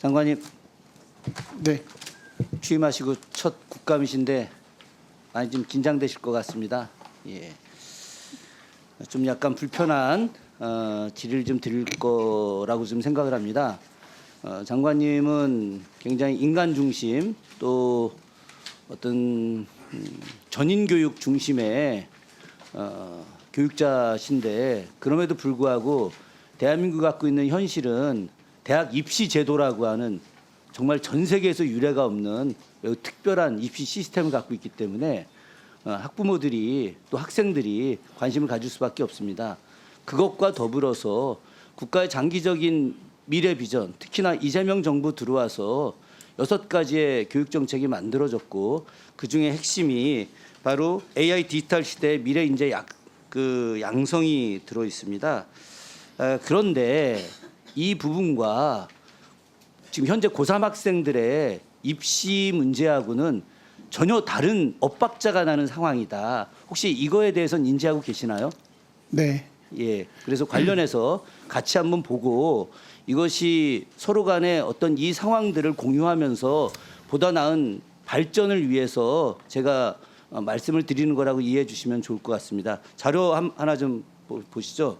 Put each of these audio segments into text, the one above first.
장관님 네. 취임하시고 첫 국감이신데 많이 좀 긴장되실 것 같습니다. 예. 좀 약간 불편한 질의를 좀 드릴 거라고 좀 생각을 합니다. 장관님은 굉장히 인간 중심 또 어떤 전인 교육 중심의 교육자신데 그럼에도 불구하고 대한민국이 갖고 있는 현실은 대학 입시 제도라고 하는 정말 전 세계에서 유례가 없는 매우 특별한 입시 시스템을 갖고 있기 때문에 학부모들이 또 학생들이 관심을 가질 수밖에 없습니다. 그것과 더불어서 국가의 장기적인 미래 비전, 특히나 이재명 정부 들어와서 6가지의 교육 정책이 만들어졌고 그중에 핵심이 바로 AI 디지털 시대의 미래 인재 양성이 들어 있습니다. 그런데 이 부분과 지금 현재 고3 학생들의 입시 문제하고는 전혀 다른 엇박자가 나는 상황이다. 혹시 이거에 대해서는 인지하고 계시나요? 네. 예. 그래서 관련해서 같이 한번 보고 이것이 서로 간에 어떤 이 상황들을 공유하면서 보다 나은 발전을 위해서 제가 말씀을 드리는 거라고 이해해 주시면 좋을 것 같습니다. 자료 하나 좀 보시죠.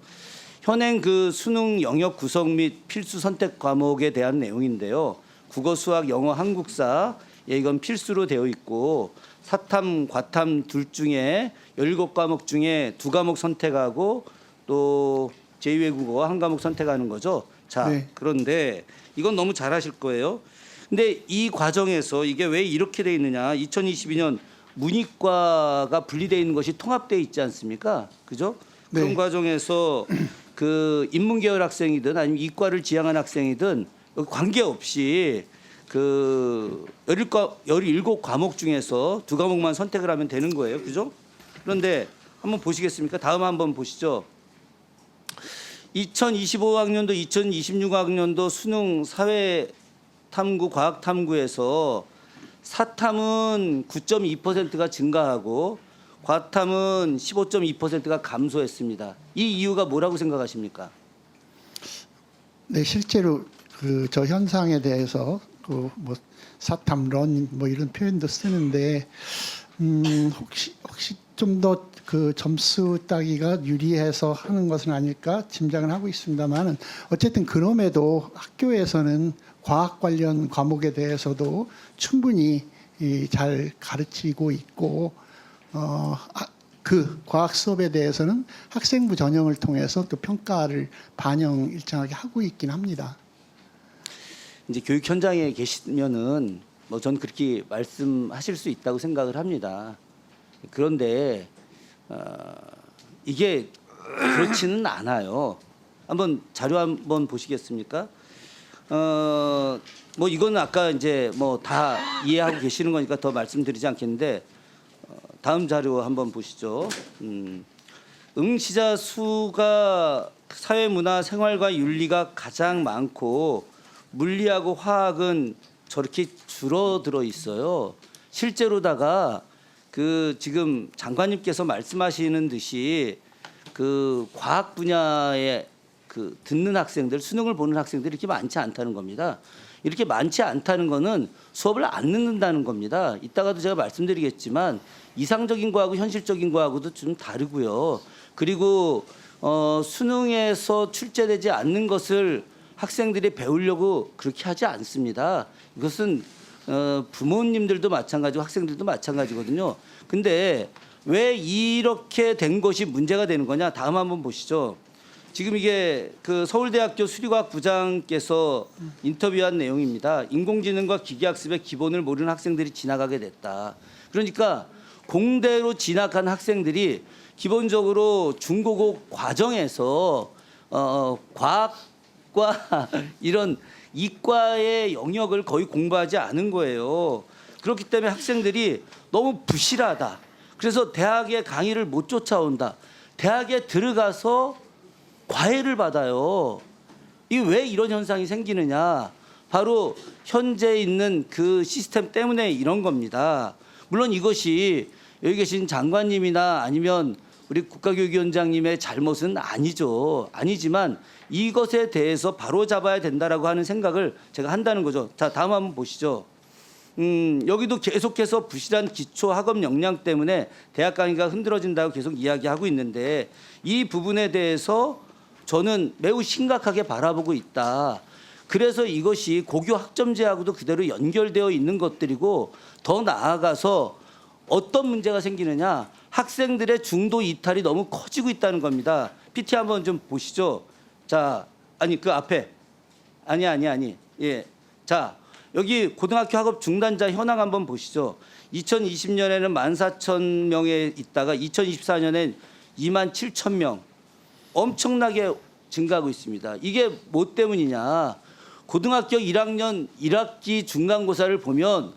현행 그 수능 영역 구성 및 필수 선택 과목에 대한 내용인데요. 국어, 수학, 영어, 한국사 이건 필수로 되어 있고 사탐, 과탐 둘 중에 17과목 중에 2과목 선택하고 또 제2외국어 한 과목 선택하는 거죠. 자, 네. 그런데 이건 너무 잘하실 거예요. 근데 이 과정에서 이게 왜 이렇게 돼 있느냐? 2022년 문이과가 분리되어 있는 것이 통합되어 있지 않습니까? 그죠? 네. 그런 과정에서 그 인문계열 학생이든 아니면 이과를 지향한 학생이든 관계없이 그 17과목 중에서 2과목만 선택을 하면 되는 거예요. 그죠? 그런데 한번 보시겠습니까? 다음 한번 보시죠. 2025학년도, 2026학년도 수능 사회탐구, 과학탐구에서 사탐은 9.2%가 증가하고 과탐은 15.2%가 감소했습니다. 이 이유가 뭐라고 생각하십니까? 네, 실제로 그 저 현상에 대해서 그 뭐 사탐론 뭐 이런 표현도 쓰는데 혹시 좀 더 그 점수 따기가 유리해서 하는 것은 아닐까 짐작을 하고 있습니다만은 어쨌든 그럼에도 학교에서는 과학 관련 과목에 대해서도 충분히 잘 가르치고 있고 그 과학 수업에 대해서는 학생부 전형을 통해서 또 평가를 반영 일정하게 하고 있긴 합니다. 이제 교육 현장에 계시면은 뭐 전 그렇게 말씀하실 수 있다고 생각을 합니다. 그런데 이게 그렇지는 않아요. 한번 자료 한번 보시겠습니까? 뭐 이거는 아까 이제 뭐 다 이해하고 계시는 거니까 더 말씀드리지 않겠는데 다음 자료 한번 보시죠. 응시자 수가 사회문화 생활과 윤리가 가장 많고 물리하고 화학은 저렇게 줄어들어 있어요. 실제로다가 그 지금 장관님께서 말씀하시는 듯이 그 과학 분야에 그 듣는 학생들, 수능을 보는 학생들이 이렇게 많지 않다는 겁니다. 이렇게 많지 않다는 거는 수업을 안 듣는다는 겁니다. 이따가도 제가 말씀드리겠지만 이상적인 거하고 현실적인 거하고도 좀 다르고요. 그리고 수능에서 출제되지 않는 것을 학생들이 배우려고 그렇게 하지 않습니다. 이것은 부모님들도 마찬가지고 학생들도 마찬가지거든요. 근데 왜 이렇게 된 것이 문제가 되는 거냐? 다음 한번 보시죠. 지금 이게 그 서울대학교 수리과학 부장께서 인터뷰한 내용입니다. 인공지능과 기계학습의 기본을 모르는 학생들이 지나가게 됐다. 그러니까 공대로 진학한 학생들이 기본적으로 중고고 과정에서 과학과 이런 이과의 영역을 거의 공부하지 않은 거예요. 그렇기 때문에 학생들이 너무 부실하다. 그래서 대학의 강의를 못 쫓아온다. 대학에 들어가서 과외를 받아요. 이 왜 이런 현상이 생기느냐? 바로 현재 있는 그 시스템 때문에 이런 겁니다. 물론 이것이 여기 계신 장관님이나 아니면 우리 국가교육위원장님의 잘못은 아니지만 이것에 대해서 바로 잡아야 된다라고 하는 생각을 제가 한다는 거죠. 자, 다음 한번 보시죠. 여기도 계속해서 부실한 기초 학업 역량 때문에 대학 강의가 흔들어진다고 계속 이야기하고 있는데 이 부분에 대해서 저는 매우 심각하게 바라보고 있다. 그래서 이것이 고교 학점제하고도 그대로 연결되어 있는 것들이고 더 나아가서 어떤 문제가 생기느냐. 학생들의 중도 이탈이 너무 커지고 있다는 겁니다. PT 한번 좀 보시죠. 자, 아니 그 앞에 아니. 예. 자, 여기 고등학교 학업 중단자 현황 한번 보시죠. 2020년에는 14,000명에 있다가 2024년엔 27,000명. 엄청나게 증가하고 있습니다. 이게 뭐 때문이냐? 고등학교 1학년 1학기 중간고사를 보면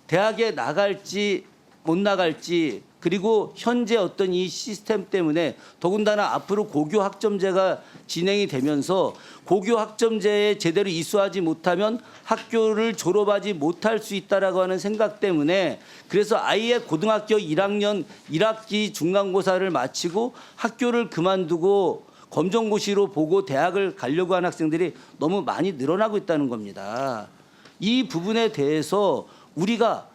대학에 나갈지 못 나갈지 그리고 현재 어떤 이 시스템 때문에 더군다나 앞으로 고교 학점제가 진행이 되면서 고교 학점제에 제대로 이수하지 못하면 학교를 졸업하지 못할 수 있다라고 하는 생각 때문에 그래서 아예 고등학교 1학년 1학기 중간고사를 마치고 학교를 그만두고 검정고시로 보고 대학을 가려고 하는 학생들이 너무 많이 늘어나고 있다는 겁니다. 이 부분에 대해서 우리가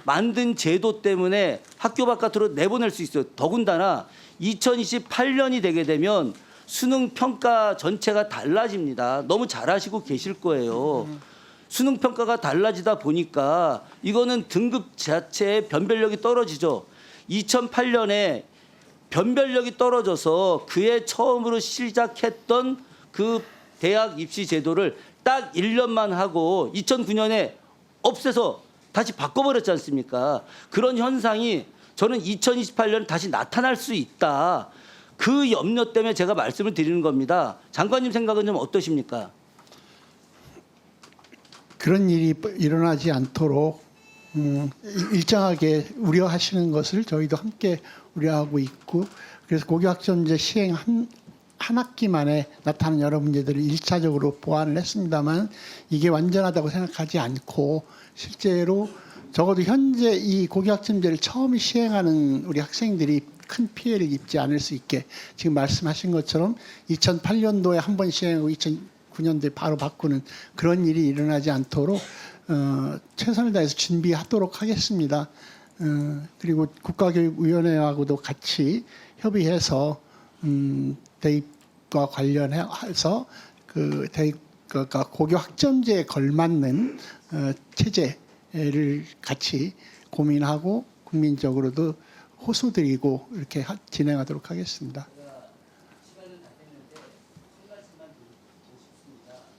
만든 제도 때문에 학교 바깥으로 내보낼 수 있어요. 더군다나 2028년이 되게 되면 수능 평가 전체가 달라집니다. 너무 잘 아시고 계실 거예요. 수능 평가가 달라지다 보니까 이거는 등급 자체의 변별력이 떨어지죠. 2008년에 변별력이 떨어져서 그해 처음으로 시작했던 그 대학 입시 제도를 딱 1년만 하고 2009년에 없애서 다시 바꿔버렸지 않습니까? 그런 현상이 저는 2028년 다시 나타날 수 있다. 그 염려 때문에 제가 말씀을 드리는 겁니다. 장관님 생각은 좀 어떠십니까? 그런 일이 일어나지 않도록 일정하게 우려하시는 것을 저희도 함께 우려하고 있고 그래서 고교학점제 시행 한 학기 만에 나타나는 여러 문제들을 1차적으로 보완을 했습니다만 이게 완전하다고 생각하지 않고 실제로 적어도 현재 이 고교학점제를 처음 시행하는 우리 학생들이 큰 피해를 입지 않을 수 있게 지금 말씀하신 것처럼 2008년도에 한 번 시행하고 2009년도에 바로 바꾸는 그런 일이 일어나지 않도록 최선을 다해서 준비하도록 하겠습니다. 그리고 국가교육위원회하고도 같이 협의해서 대입과 관련해서 그 대입과 고교 학점제에 걸맞는 체제를 같이 고민하고 국민적으로도 호소드리고 이렇게 진행하도록 하겠습니다. 시간은 다 됐는데 한 가지만 드리고 싶습니다.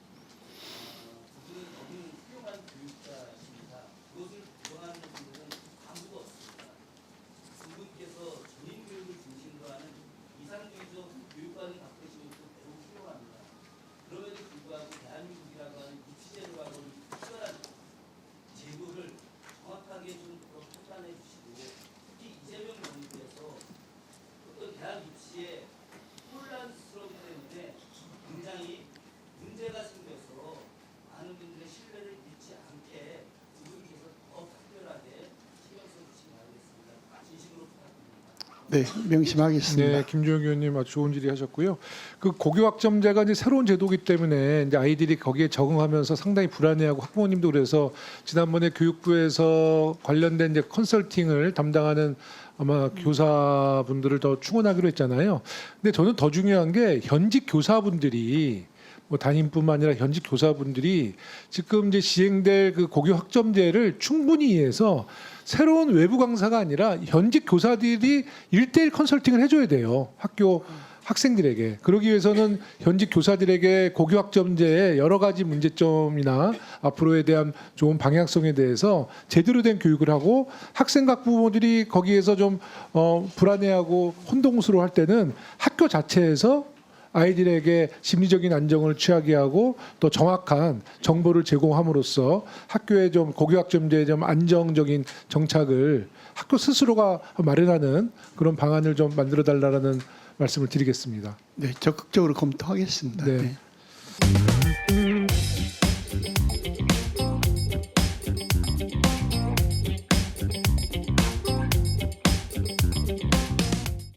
그분은 너무 훌륭한 교육자십니다. 그것을 부정하는 분들은 아무도 없습니다. 그분께서 전인 교육을 중심으로 하는 이상주의적 교육관을 갖고 계신 것도 매우 훌륭합니다. 그럼에도 불구하고 대한민국이라고 하는 입시제도라고는 특별한 제도를 정확하게 좀 판단해 주시고 특히 이재명 정부에서 어떤 대학 입시에 혼란스러움 때문에 굉장히 문제가 생겨서 많은 분들의 신뢰를 잃지 않게 그분께서 더 특별하게 신경 써주시기 바라겠습니다. 진심으로 부탁드립니다. 네, 명심하겠습니다. 네, 김주영 의원님 아주 좋은 질의 하셨고요. 그 고교학점제가 이제 새로운 제도이기 때문에 이제 아이들이 거기에 적응하면서 상당히 불안해하고 학부모님도 그래서 지난번에 교육부에서 관련된 이제 컨설팅을 담당하는 아마 교사분들을 더 충원하기로 했잖아요. 근데 저는 더 중요한 게 현직 교사분들이 뭐 담임뿐만 아니라 현직 교사분들이 지금 이제 시행될 그 고교 학점제를 충분히 이해해서 새로운 외부 강사가 아니라 현직 교사들이 1대1 컨설팅을 해줘야 돼요. 학교 학생들에게. 그러기 위해서는 현직 교사들에게 고교 학점제의 여러 가지 문제점이나 앞으로에 대한 좋은 방향성에 대해서 제대로 된 교육을 하고 학생과 부모들이 거기에서 좀 불안해하고 혼동스러워 할 때는 학교 자체에서 아이들에게 심리적인 안정을 취하게 하고 또 정확한 정보를 제공함으로써 학교에 좀 고교학점제에 좀 안정적인 정착을 학교 스스로가 마련하는 그런 방안을 좀 만들어 달라는 말씀을 드리겠습니다. 네, 적극적으로 검토하겠습니다. 네. 네.